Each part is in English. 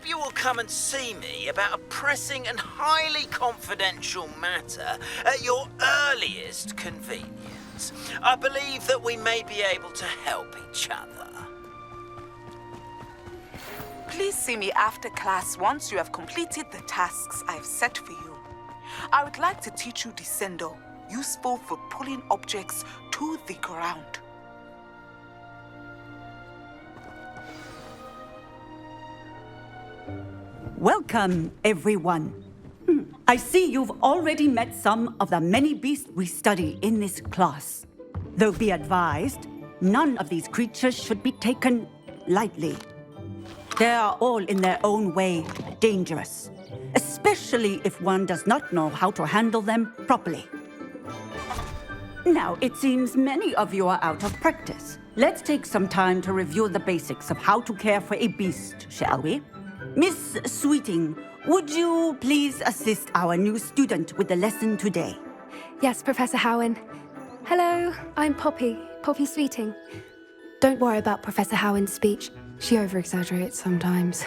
hope you will come and see me about a pressing and highly confidential matter at your earliest convenience. I believe that we may be able to help each other. Please see me after class once you have completed the tasks I've set for you. I would like to teach you Descendo, useful for pulling objects to the ground. Welcome, everyone. I see you've already met some of the many beasts we study in this class. Though be advised, none of these creatures should be taken lightly. They are all in their own way dangerous, especially if one does not know how to handle them properly. Now, it seems many of you are out of practice. Let's take some time to review the basics of how to care for a beast, shall we? Miss Sweeting, would you please assist our new student with the lesson today? Yes, Professor Howen. Hello, I'm Poppy Sweeting. Don't worry about Professor Howen's speech. She over-exaggerates sometimes.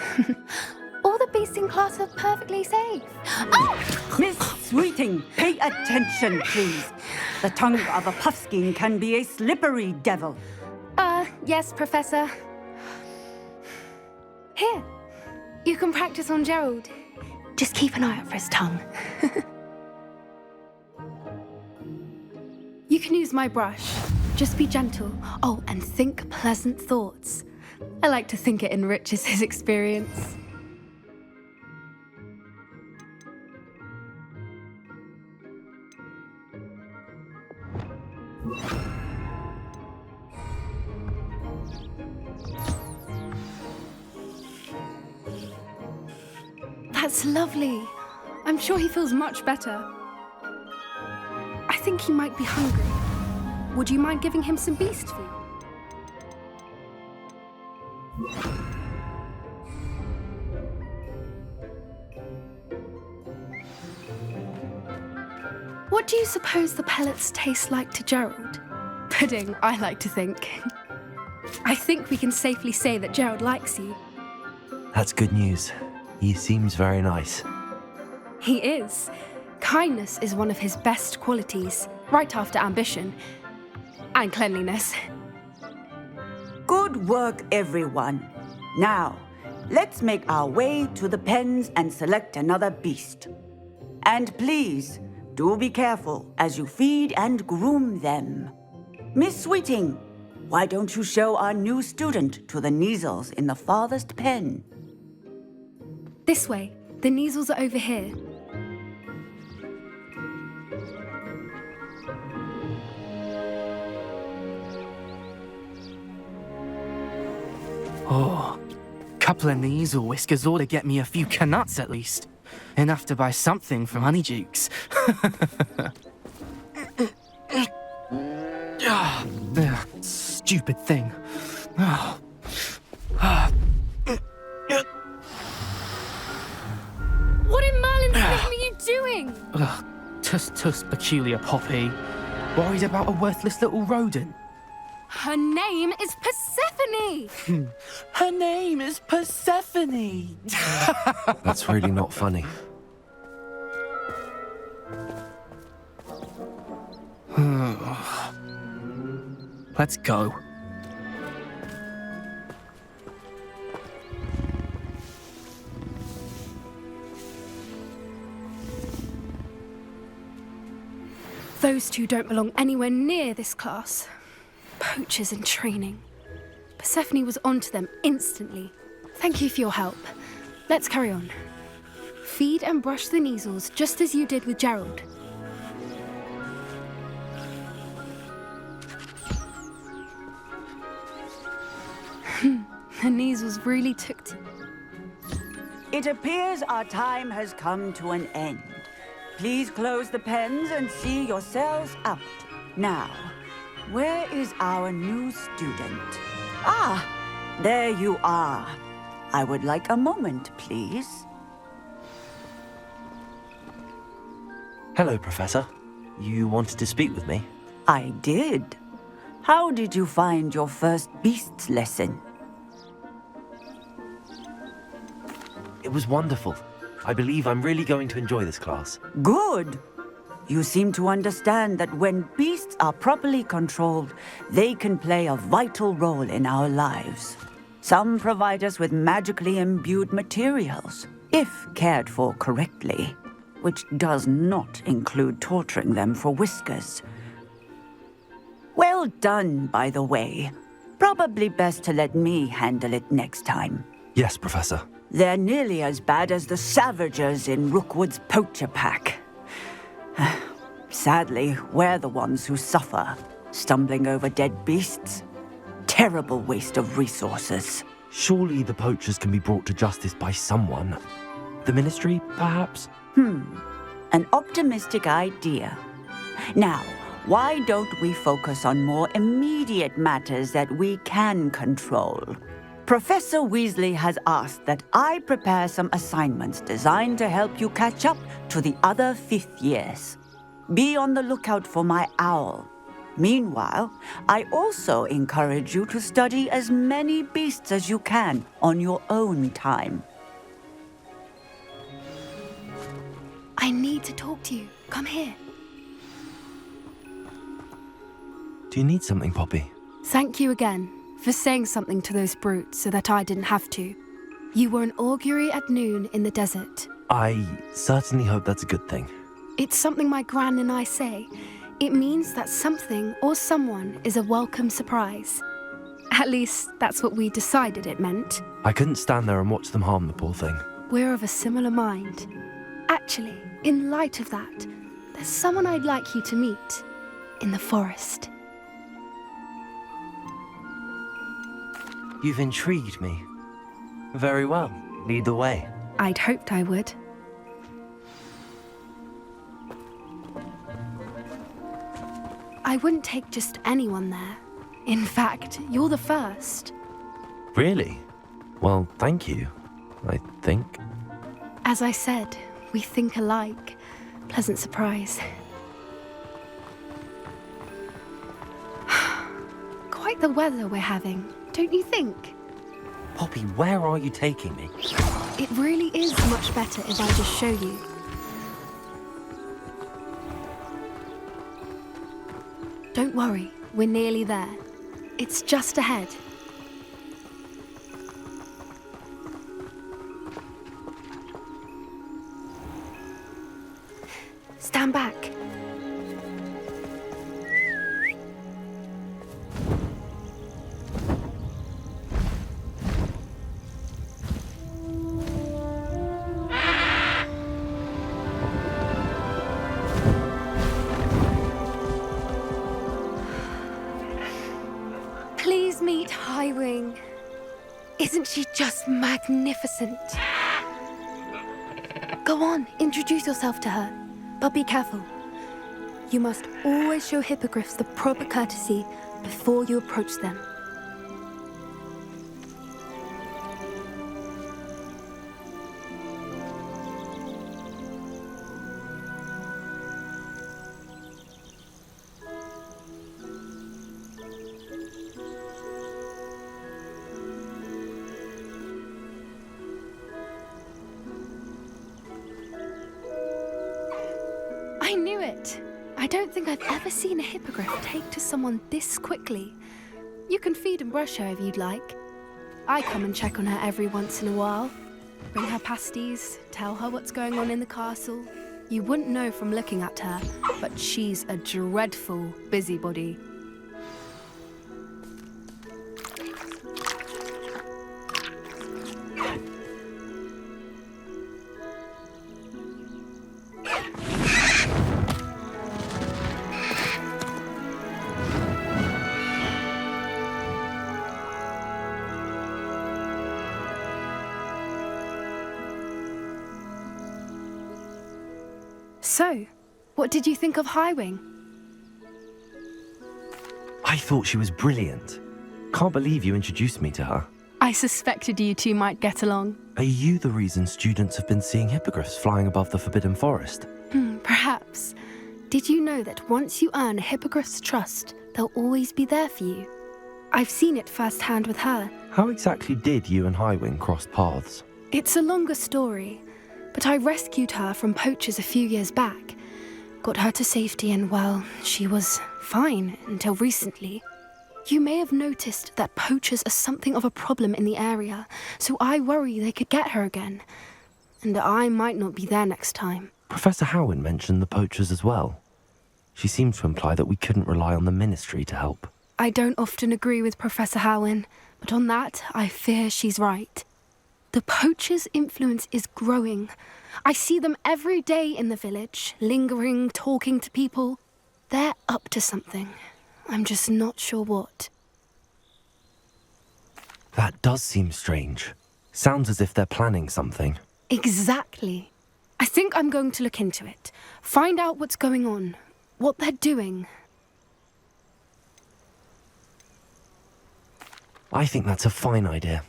All the beasts in class are perfectly safe. Oh! Miss Sweeting, pay attention, please. The tongue of a puffskein can be a slippery devil. Yes, Professor. Here, you can practice on Gerald. Just keep an eye out for his tongue. You can use my brush. Just be gentle. Oh, and think pleasant thoughts. I like to think it enriches his experience. That's lovely. I'm sure he feels much better. I think he might be hungry. Would you mind giving him some beast food? What do you suppose the pellets taste like to Gerald? Pudding, I like to think. I think we can safely say that Gerald likes you. That's good news. He seems very nice. He is. Kindness is one of his best qualities, right after ambition and cleanliness. Good work, everyone. Now, let's make our way to the pens and select another beast. And please, do be careful as you feed and groom them. Miss Sweeting, why don't you show our new student to the Neasels in the farthest pen? This way. The Neasels are over here. Oh, couple of Neasel whiskers ought to get me a few canuts at least. Enough to buy something from Honeydukes. Stupid thing. What in Merlin's name are you doing? Tuss, peculiar Poppy. Worried about a worthless little rodent? Her name is Persephone! Her name is Persephone! That's really not funny. Let's go. Those two don't belong anywhere near this class. Poachers in training. Persephone was onto them instantly. Thank you for your help. Let's carry on. Feed and brush the Neasels just as you did with Gerald. The Neasels really took to... It appears our time has come to an end. Please close the pens and see yourselves out. Now, where is our new student? Ah, there you are. I would like a moment, please. Hello, Professor. You wanted to speak with me? I did. How did you find your first beasts lesson? was wonderful. I believe I'm really going to enjoy this class. Good. You seem to understand that when beasts are properly controlled, they can play a vital role in our lives. Some provide us with magically imbued materials, if cared for correctly, which does not include torturing them for whiskers. Well done, by the way. Probably best to let me handle it next time. Yes, Professor. They're nearly as bad as the Savagers in Rookwood's poacher pack. Sadly, we're the ones who suffer, stumbling over dead beasts. Terrible waste of resources. Surely the poachers can be brought to justice by someone. The Ministry, perhaps? An optimistic idea. Now, why don't we focus on more immediate matters that we can control? Professor Weasley has asked that I prepare some assignments designed to help you catch up to the other fifth years. Be on the lookout for my owl. Meanwhile, I also encourage you to study as many beasts as you can on your own time. I need to talk to you. Come here. Do you need something, Poppy? Thank you again for saying something to those brutes so that I didn't have to. You were an augury at noon in the desert. I certainly hope that's a good thing. It's something my gran and I say. It means that something or someone is a welcome surprise. At least, that's what we decided it meant. I couldn't stand there and watch them harm the poor thing. We're of a similar mind. Actually, in light of that, there's someone I'd like you to meet in the forest. You've intrigued me. Very well. Lead the way. I'd hoped I would. I wouldn't take just anyone there. In fact, you're the first. Really? Well, thank you, I think. As I said, we think alike. Pleasant surprise. Quite the weather we're having, don't you think? Poppy, where are you taking me? It really is much better if I just show you. Don't worry, we're nearly there. It's just ahead. Stand back. Please meet Highwing. Isn't she just magnificent? Go on, introduce yourself to her. But be careful. You must always show hippogriffs the proper courtesy before you approach them. I knew it! I don't think I've ever seen a hippogriff take to someone this quickly. You can feed and brush her if you'd like. I come and check on her every once in a while. Bring her pasties, tell her what's going on in the castle. You wouldn't know from looking at her, but she's a dreadful busybody. So, what did you think of Highwing? I thought she was brilliant. Can't believe you introduced me to her. I suspected you two might get along. Are you the reason students have been seeing hippogriffs flying above the Forbidden Forest? Perhaps. Did you know that once you earn a hippogriff's trust, they'll always be there for you? I've seen it firsthand with her. How exactly did you and Highwing cross paths? It's a longer story, but I rescued her from poachers a few years back. Got her to safety and, well, she was fine until recently. You may have noticed that poachers are something of a problem in the area, so I worry they could get her again. And I might not be there next time. Professor Howin mentioned the poachers as well. She seemed to imply that we couldn't rely on the Ministry to help. I don't often agree with Professor Howin, but on that, I fear she's right. The poachers' influence is growing. I see them every day in the village, lingering, talking to people. They're up to something. I'm just not sure what. That does seem strange. Sounds as if they're planning something. Exactly. I think I'm going to look into it. Find out what's going on, what they're doing. I think that's a fine idea.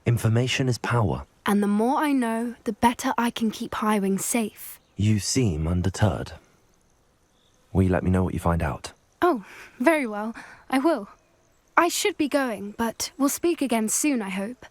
Information is power. And the more I know, the better I can keep Highwing safe. You seem undeterred. Will you let me know what you find out? Oh, very well. I will. I should be going, but we'll speak again soon, I hope.